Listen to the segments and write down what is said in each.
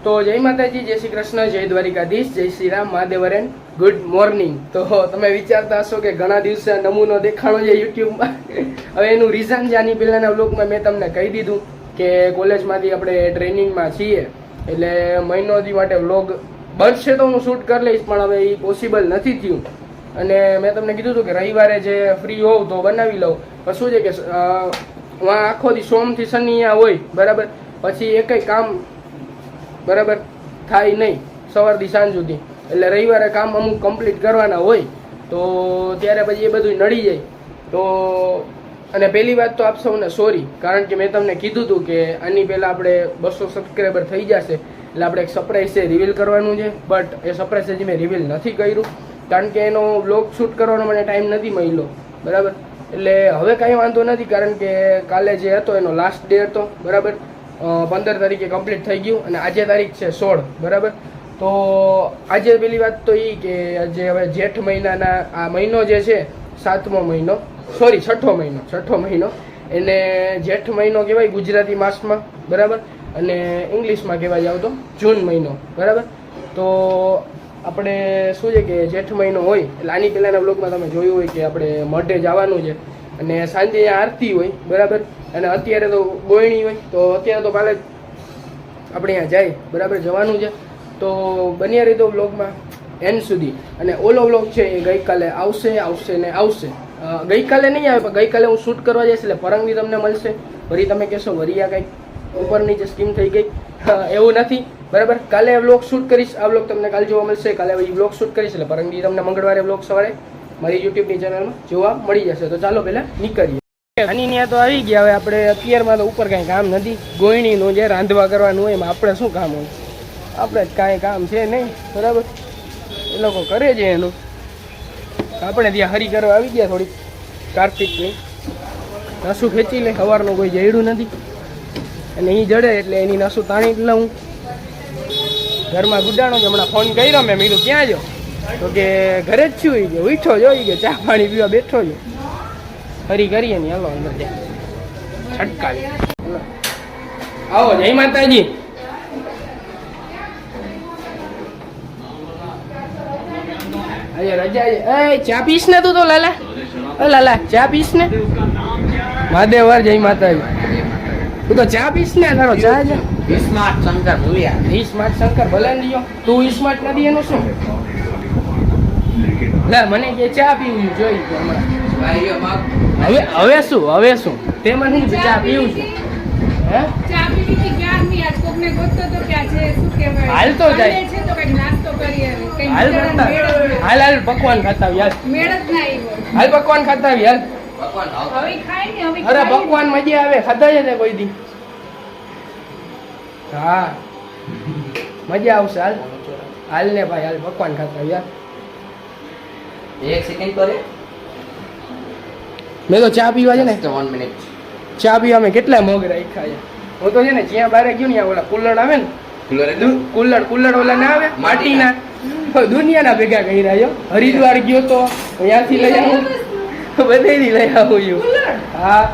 તો જય માતાજી, જય શ્રી કૃષ્ણ, જય દ્વારિકાધીશ, જય શ્રી રામ, મહાદેવરેન, ગુડ મોર્નિંગ. તો તમે વિચારતા હશો કે ઘણા દિવસે નમૂનો દેખાણો છે યુટ્યુબમાં. હવે એનું રીઝન છે, આની પહેલાના વ્લોગમાં મેં તમને કહી દીધું કે કોલેજમાંથી આપણે ટ્રેનિંગમાં છીએ, એટલે મહિનોથી માટે વ્લોગ બનશે તો હું શૂટ કરી લઈશ, પણ હવે એ પોસિબલ નથી થયું. અને મેં તમને કીધું હતું કે રવિવારે જે ફ્રી હોઉં તો બનાવી લઉં. પણ શું છે કે વાં આખો દી સોમથી શનિ અહીંયા હોય, બરાબર, પછી એકય કામ બરાબર થાય નહીં સવારથી સાંજ સુધી. એટલે રવિવારે કામ અમુક કમ્પ્લીટ કરવાના હોય, તો ત્યારે પછી એ બધું નડી જાય. તો અને પહેલી વાત તો આપ સૌને સોરી, કારણ કે મેં તમને કીધું હતું કે આની પહેલાં આપણે 200 સબસ્ક્રાઈબર થઈ જશે એટલે આપણે એક સરપ્રાઈઝ છે રિવીલ કરવાનું છે. બટ એ સરપ્રાઈઝ હજી મેં રિવીલ નથી કર્યું, કારણ કે એનો વ્લોગ શૂટ કરવાનો મને ટાઈમ નથી મળ્યો, બરાબર. એટલે હવે કાંઈ વાંધો નથી, કારણ કે કાલે જે હતો એનો લાસ્ટ ડે હતો, બરાબર. 15 તારીખે કમ્પ્લીટ થઈ ગયું અને આજે તારીખ છે 16, બરાબર. તો આજે પેલી વાત તો એ કે આજે હવે જેઠ મહિનાના આ મહિનો જે છે 7મો મહિનો, સોરી 6ઠો મહિનો, એને જેઠ મહિનો કહેવાય ગુજરાતી માસમાં, બરાબર. અને ઇંગ્લિશમાં કહેવાય આવતો જૂન મહિનો, બરાબર. તો આપણે શું છે કે જેઠ મહિનો હોય એટલે આની પહેલાંના બ્લોગમાં તમે જોયું હોય કે આપણે મઢે જવાનું છે અને સાંજે અહીંયા આરતી હોય, બરાબર. અને અત્યારે તો ગોયણી હોય, તો અત્યારે તો કાલે આપણે અહીંયા જાય, બરાબર, જવાનું છે. તો બન્યા રહી તો બ્લોગમાં એન્ડ સુધી. અને ઓલો બ્લોગ છે એ ગઈકાલે આવશે. ગઈકાલે નહીં આવે, પણ ગઈકાલે હું શૂટ કરવા જઈશ એટલે પરંગથી તમને મળશે. વળી તમે કહેશો વરિયા કંઈક ઉપરની જે સ્કીમ થઈ ગઈ, એવું નથી, બરાબર. કાલે બ્લોગ શૂટ કરીશ, આ બ્લોગ તમને કાલે જોવા મળશે. કાલે એ બ્લોગ શૂટ કરીશ એટલે પરંગથી તમને મંગળવારે બ્લોગ સવારે મારી યુટ્યુબની ચેનલમાં જોવા મળી જશે. તો ચાલો પહેલાં નીકળીએ. આની ત્યાં તો આવી ગયા. હવે આપણે અત્યારમાં તો ઉપર કાંઈ કામ નથી, ગોયણીનું જે રાંધવા કરવાનું હોય એમાં આપણે શું કામ હોય, આપણે જ કાંઈ કામ છે નહીં, બરાબર. એ લોકો કરે છે એનું, આપણે ત્યાં હરી કરવા આવી ગયા. થોડીક કાર્તિકની નસું ખેંચી લે, સવારનું કોઈ જડ્યું નથી અને એ જડે એટલે એની નસું તાણી જ લઉં. ઘરમાં ગુડાણો કે હમણાં ફોન કર્યો મેં કીધું ક્યાં જો, તો કે ઘરે જ છું, કે ઉઠો જોઈ કે ચા પાણી પીવા બેઠો છો. ફરી કરીએ ને, હાલો અંદર જાય છટકાવી. આવો, જય માતાજી. આજે રજા છે. ચા પીશ ને તું તો લાલા? લાલા ચા પીશ ને? મહાદેવર, જય માતાજી. તું તો ચા પીશ ને? તારો ચા છે સ્માર્ટ શંકર ભૂલ્યા. સ્માર્ટ શંકર ભલે ને લ્યો, તું સ્માર્ટ નથી એનું શું? લા મને કે ચા પીવું જોઈ હવે શું તે મને ચા પીવું છું. હે ચા પીવી કે જ્ઞાન ની આજ કોકને ગોતતો તો કે આજે શું કહેવાય હાલ તો જાય છે તો કઈ નાસ્તો કરીએ કઈ હાલ પકવાન ખાતા યાર મેળ જ ના આવ્યો. હાલ પકવાન ખાતા યાર પકવાન હવે ખાય ને હવે. અરે પકવાન મજા આવે, ખાધા છે ને કોઈ દી? હા મજા આવશે. હાલ ને ભાઈ, હાલ પકવાન ખાતા યાર. એક સેકન્ડ કરે મેં તો ચા પીવા છે ને 1 મિનિટ ચા પીવા મેં કેટલા મગ રાખ્યા છે. હું તો છે ને જ્યાં બહાર ગયું ને ઓલા કુલ્લડ આવે ને, કુલ્લડ ઓલા ના આવે માટીના, દુનિયાના ભેગા કરી રહ્યો. હરિદ્વાર ગયો તો ત્યાંથી લઈ આવું, બધેથી લઈ આવું. હા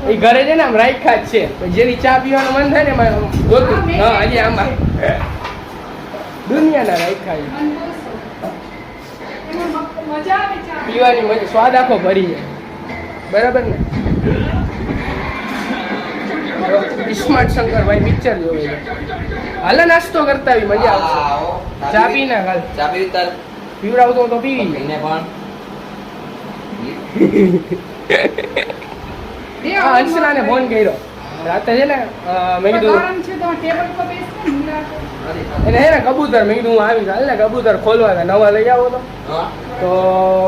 એ ઘરે છે ને આમ રાખ્યા જ છે, જેની ચા પીવાનું મન થાય ને એમાં ગોતું. હા હજી આમાં દુનિયાના રાખ્યા છે, પીવાની મજા, સ્વાદ આખો ભરી જાય, બરાબર ને. સ્માર્ટ શંકર ભાઈ પિક્ચર જોવે છે. હાલ નાસ્તો કરતા આવી મજા આવશે. ચા પી ના હાલ, ચા પી તાર પીવડાવતો તો પીવી એને પણ અંશનાને ફોન કર્યો રાતે છે ને, મેં કીધું એને હે ને કબૂતર, મેં કીધું હું આવીશ, હાલ ને કબૂતર ખોલવા હતા, નવા લઈ આવો તો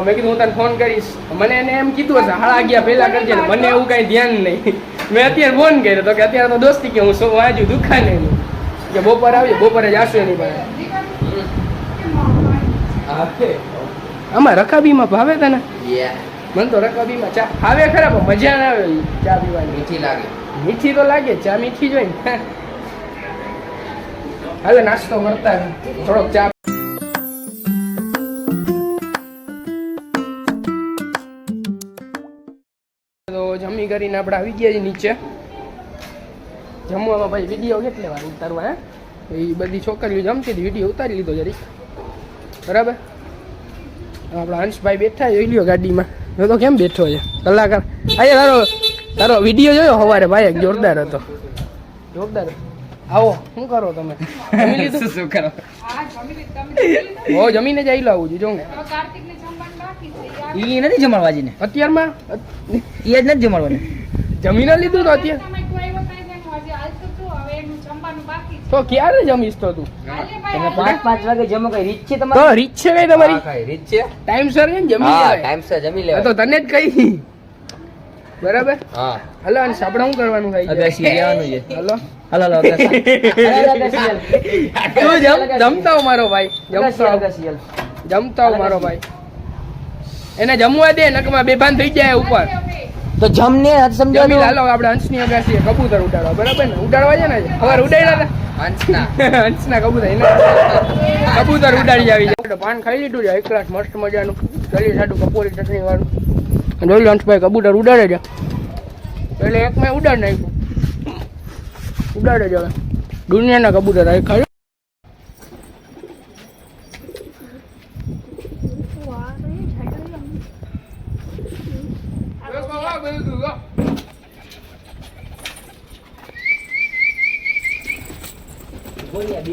મેં કીધું હું તને ફોન કરીશ. મને એને એમ કીધું હશે 11:30 પહેલા કરજે ને, મને એવું કાંઈ ધ્યાન નહીં. મેં અત્યારે ફોન કર્યો તો કે અત્યારે તો દોસ્તી કે હું શું વાંચું દુકાને કે બપોર આવીએ, બપોરે જાશું એની પાસે. આમાં રકાબીમાં ભાવે તને? મને તો રકાબીમાં ચા ભાવે ખરા, પણ મજા ના આવે ચા પીવાની. મીઠી લાગે, મીઠી તો લાગે, ચા મીઠી જ હોય ને. હાલે નાસ્તો કરતા થોડોક ચા. તો જમી કરીને આપણે આવી ગયા છીએ નીચે. જમવામાં ભાઈ વિડીયો કેટલી વાર ઉતારવા? હે એ બધી છોકરીઓ જમતી હતી, વિડીયો ઉતારી લીધો જરી, બરાબર. આપણા હંસભાઈ બેઠા જોઈ લ્યો ગાડીમાં. જો તો કેમ બેઠો છે કલાકાર. આજે તારો વિડીયો જોયો સવારે ભાઈ, જોરદાર હતો, જોરદાર. આવો, શું કરો તમે? જમી લીધું? શું કરો? હો, જમીને જ આવી આવું છું. જો ઈ નથી જમાડવાજી ને અત્યારમાં ઈ જ નથી જમાડવાને. જમીને લીધું તો અત્યારે તો ક્યારે જમીશ તો તું? તમે 5 વાગે જમો, કઈ રીત છે તો તમારી? રીત છે કઈ તમારી? કઈ રીત છે? ટાઈમસર છે ને જમી હા, લેવાય. ટાઈમ સર જમી હા, લેવાય. તો તને જ કહી, બરાબર. હા, હલો, અને આપણે શું કરવાનું થાય છે? અગાસી લેવાનું છે. હલો, હાલો હાલો અગાસી. હાલો અગાસી હાલ. તું જમતા હો મારો ભાઈ, જમતા હો. અગાસી હાલ. જમતા હો મારો ભાઈ. એને જમવા દે, નકમાં બેભાન થઈ જાય ઉપર. તો જમને જમી સમજાવો. હાલો, આપણે હંસની અગાસી કબૂતર ઉડાડવા, બરાબર ને? ઉડાડવા છે ને સવાર ઉડાડ્યા હંસના હતા હંસના કબૂતર, એને કબૂતર ઉડાડી આવી જાય. પાન ખાઈ લીધું છે એક ગ્લાસ મસ્ત મજાનું, ગલી સાડું કપોરી ચટણી વાળું. અને જોઈ લો હંસભાઈ કબૂતર ઉડાડે છે, એટલે એક મેં ઉડાડ નાખ્યું. ઉડાડે છે હવે દુનિયાના કબૂતર આવી ખાલી. બોલ્યા બે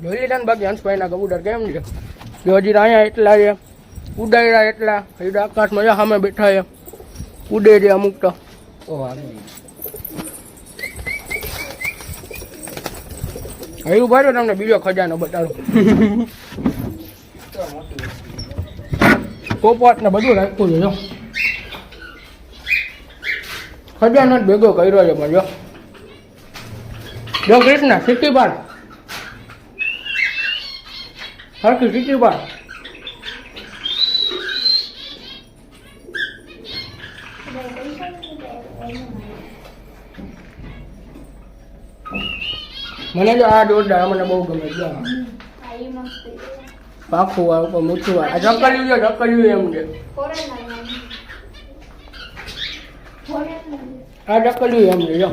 જોઈ લીધા ને બાકી હંસભાઈના કબૂતર કેમ છે? જો હજી અહીંયા એટલા છે, ઉડાડ્યા એટલા, હજી આકાશ મજા સામે બેઠા છે, ઉડે છે અમુક તો. હયું ભાઈ તમને બીજો ખજાનો બતાડો. પોપટ ને બધું રાખ્યું છે. જો ખજાનો જ ભેગો કર્યો છે. પણ જો કૃષ્ણ સિટી પાર હરકી સિટી પાર. મને જો આ જોરદાર મને બહુ ગમે છે. પાખું આ ઉપર મૂછું આ ઢકલ્યું છે, ઢકલ્યું એમ છે. આ ઢકલ્યું એમ છે. જો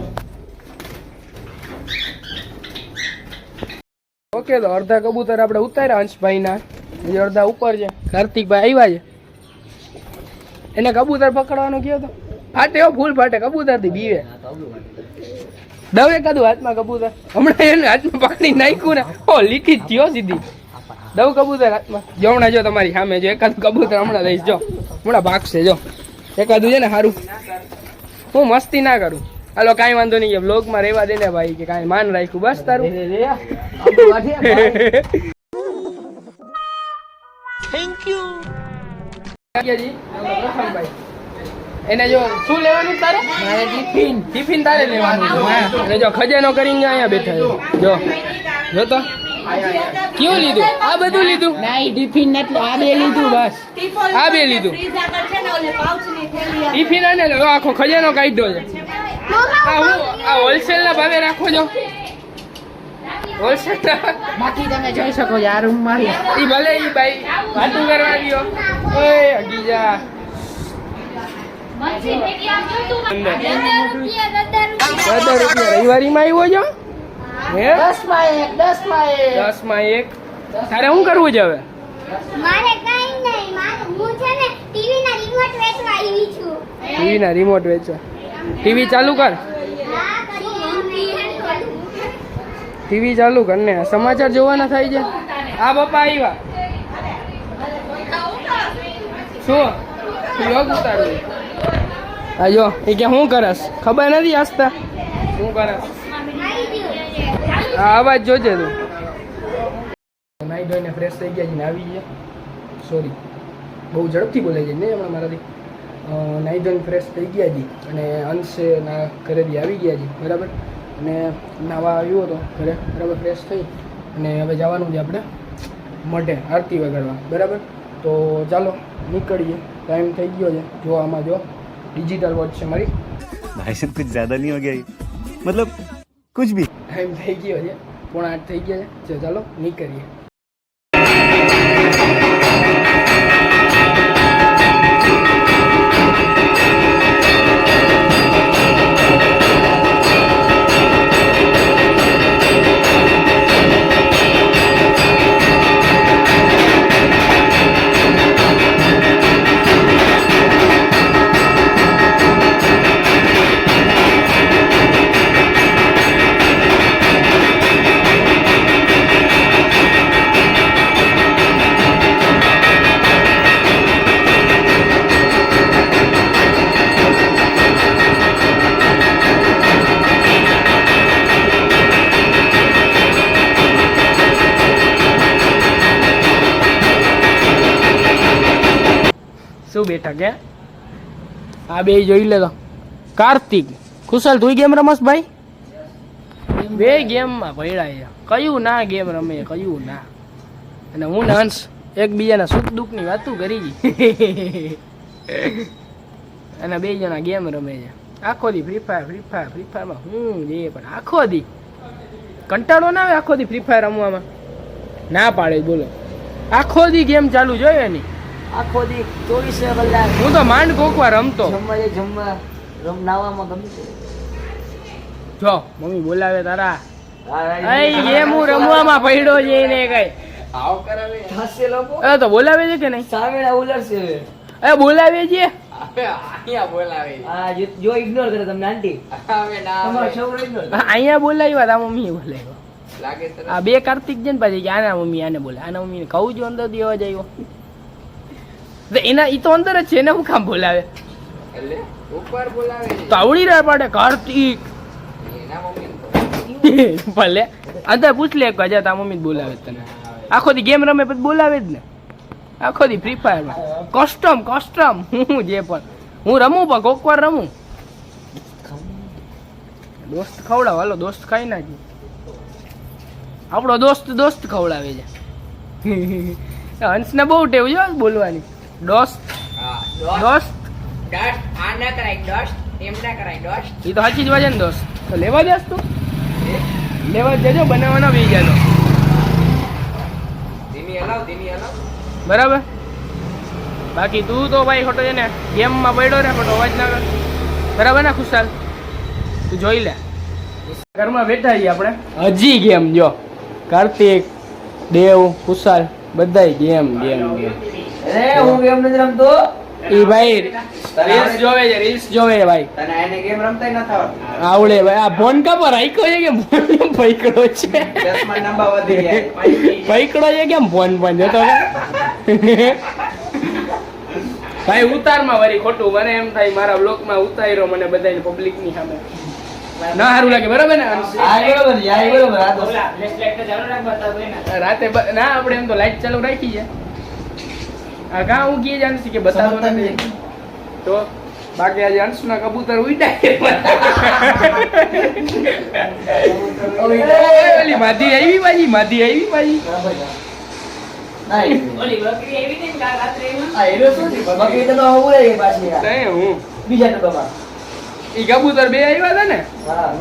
ઓકે, તો અડધા કબૂતર આપણે ઉતાર્યા હંસભાઈના, હજી અડધા ઉપર છે. કાર્તિકભાઈ આવ્યા છે, એને કબૂતર પકડવાનું કહ્યો તો ફાટે, હો ફૂલ ફાટે, કબૂતર થી બીવે. દવ એકાદું હાથમાં કબૂતર, હમણાં એને હાથમાં પાણી નાખ્યું ને, ઓ લીકી જ થયો સીધી. દવ કબૂતર હાથમાં. જો હમણાં જો તમારી સામે જો એકાદું કબૂતર હમણાં લઈશ. જો હમણાં ભાગશે. જો એકાદું છે ને સારું. હું મસ્તી ના કરું. હાલો કાંઈ વાંધો નહીં, વ્લોગમાં રહેવા દે ને ભાઈ, કે કાંઈ માન રાખ્યું બસ તારું. Thank you. એને જો શું લેવાનું તારે? મારે ટિફિન. ટિફિન તારે લેવાનું છે. અને જો ખજાનો કરીને અહીંયા બેઠા છે. જો જો તો કેવું લીધું? આ બધું લીધું? નહીં, ટિફિન નથી, આ બે લીધું બસ. આ બે લીધું. ટિફિન આને લો, આખો ખજાનો કાઢ્યો છે. આ હોલસેલ ના ભાવે રાખો છો? હોલસેલ બાકી તમે જોઈ શકો છો આ રૂમ માં. ઈ ભલે ઈ ભાઈ વાતું કરવા ગયો. ઓય અગીજા 10 રૂપિયા રવિવારીમાં આવ્યો છો? હે 10 માં 1. 10 માં 1. તારે શું કરવું છે હવે? મારે કઈ નહીં, હું છે ને ટીવી ના રિમોટ વેચવા આવી છું. ટીવી ના રિમોટ વેચવા. ટીવી ચાલુ કર. ટીવી ચાલુ કર ને, સમાચાર જોવાના થાય છે. આ પપ્પા આવ્યા. શું યોગ ઉતારવું? હા જો એ કે શું કરસ ખબર નથી આસ્તા શું કરસ. હા અવાજ જોજે તું. નાઈ ધોઈને ફ્રેશ થઈ ગયા છે ને આવી ગયા. સોરી બહુ ઝડપથી બોલાઈ જાય નહીં હમણાં મારાથી. નાઈ ધોઈને ફ્રેશ થઈ ગયા છે અને અંશે ના ઘરેથી આવી ગયા છે બરાબર. અને નાવા આવ્યો હતો ઘરે બરાબર, ફ્રેશ થઈ અને હવે જવાનું છે આપણે મઢે આરતી વગાડવા બરાબર. તો ચાલો નીકળીએ, ટાઈમ થઈ ગયો છે. જો આમાં જો ડિજિટલ વોચ છે મારી. भाई साहब कुछ ज्यादा नहीं हो गया ये? मतलब कुछ भी. ટાઈમ થઈ ગયો છે 7:30 થઈ ગયા છે ચાલો નીકળીએ. શું બેઠા કે આ બે જોઈ લે તો કાર્તિક કુશલ તું ગેમ રમસ ભાઈ બે ગેમમાં ભેળાય કયું ના ગેમ રમે કયું ના અને હું ને હંસ એકબીજાના સુખ દુઃખની વાતું કરી અને બે જણા ગેમ રમે છે આખો દી ફ્રી ફાયરમાં હું જે પણ આખો દી કંટાળો ના આવે આખો દી ફ્રી ફાયર રમવામાં ના પાડે બોલો આખો દી ગેમ ચાલુ જોઈએ ની આખો દી 24 કલાક હું તો માંડ કોકવાર રમતો જમવા નાવામાં ગમે છે. જો મમ્મી બોલાવે તારા અહીં ગેમ હું રમવામાં પડ્યો છે એને કઈ હાસ્ય લોકો એ તો બોલાવે છે કે નહીં સામેના ઉલરશે હવે. એ બોલાવે છે આ જો ઇગ્નોર કરે તમને આંટી તમારો છોકરો ઇગ્નોર અહીંયા બોલાવ્યા તા મમ્મી બોલાવ્યો આ બે કાર્તિક છે ને પાછી કે આના મમ્મી આને બોલે આના મમ્મી કહું છું અંદર દેવા જાય એના ઈ તો અંદર જ છે ને હું કામ બોલાવે તો આવડી રહ્યા પાડે કાર્તિક ભલે અંદર પૂછ લે કે તા મમ્મી જ બોલાવે તને આખો દી ગેમ રમે પછી બોલાવે જ ને આખો દી ફ્રી ફાયરમાં કસ્ટમ હું જે પણ હું રમું પણ કોક વાર રમું દોસ્ત ખવડાવ હાલો દોસ્ત ખાઈ નાખી આપણો દોસ્ત ખવડાવે છે હંસને બહુ ટેવ છે બોલવાની દોસ્ત એ તો સાચી જ વાજે ને દોસ્ત તો લેવા દેસ તું લેવા જજો બનાવવાના બી ગયા બરાબર બાકી તું તો ભાઈ ખોટો છે ને ગેમમાં પડ્યો રે ખોટો અવાજ ના કર બરાબર ને ખુશાલ તું જોઈ લે ઘરમાં બેઠા છીએ આપણે હજી ગેમ જો કાર્તિક દેવ ખુશાલ બધાય ગેમ હું ગેમ નથી રમતો ઈ ભાઈ રીલ્સ જોવે છે ભાઈ તને એને ગેમ રમતાય ન આવડતું આવડે ભાઈ આ ફોન કા પર રાખ્યો છે કે ફોન પૈકડો છે 10 નંબર વધી ગયા પૈકડો છે કેમ ફોન પણ જોતો ભાઈ ઉતારમાં વળી ખોટું મને એમ થાય મારા બ્લોગમાં ઉતાર્યો મને બધાને પબ્લિક ની સામે ના સારું લાગે બરાબર ને આ બરોબર છે આ બરોબર આ તો રાતે ના આપણે એમ તો લાઈટ ચાલુ રાખી છે આ કા હું કી જાણ કે બતાવો નથી તો બાકી આજે અંશના કબૂતર ઉડાય માધી આવી બાજી ઓલી બકરી આવી ને કાલ રાત્રે આ હીરો શું છે બકરી તો ઉડે ગઈ પાછી આ નહીં હું બીજા ડબ્બામાં ઈ કબૂતર બે આવ્યા હતા ને હા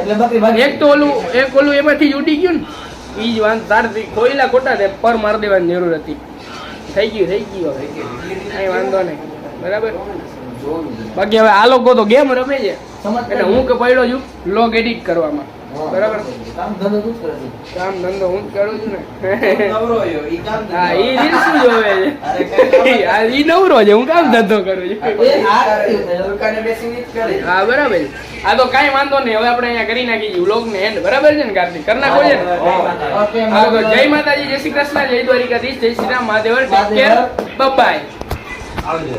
એટલે બકરી ભાગી એક તો ઓલું એમાંથી જ ઉડી ગયું ને ઈ જ વાંધ તારથી ખોઈલા ખોટા તે પર માર દેવાની જરૂર હતી થઈ ગયું હવે કઈ વાંધો નહીં બરાબર બાકી હવે આ લોકો તો ગેમ રમે છે એટલે હું કે પડ્યો છું લોગ એડિટ કરવામાં બરાબર કામ ધંધો તું કરે છે કામ ધંધો હું જ કરું છું ને હા ઈ રીલ્સ જોવે છે આ ઈ નવરો છે હું કામ ધંધો કરું છું દુકાને બેસીને જ કરે હા બરાબર આ તો કાંઈ વાંધો નહીં હવે આપણે અહીંયા કરી નાખી વ્લોગ ને એન્ડ બરાબર છે ને કાર્તિક કરી નાખો છે ને ઓકે હાલો તો જય માતાજી જય શ્રી કૃષ્ણ જય દ્વારિકાધીશ જય Shri Ram Mahadev take care bye આવજો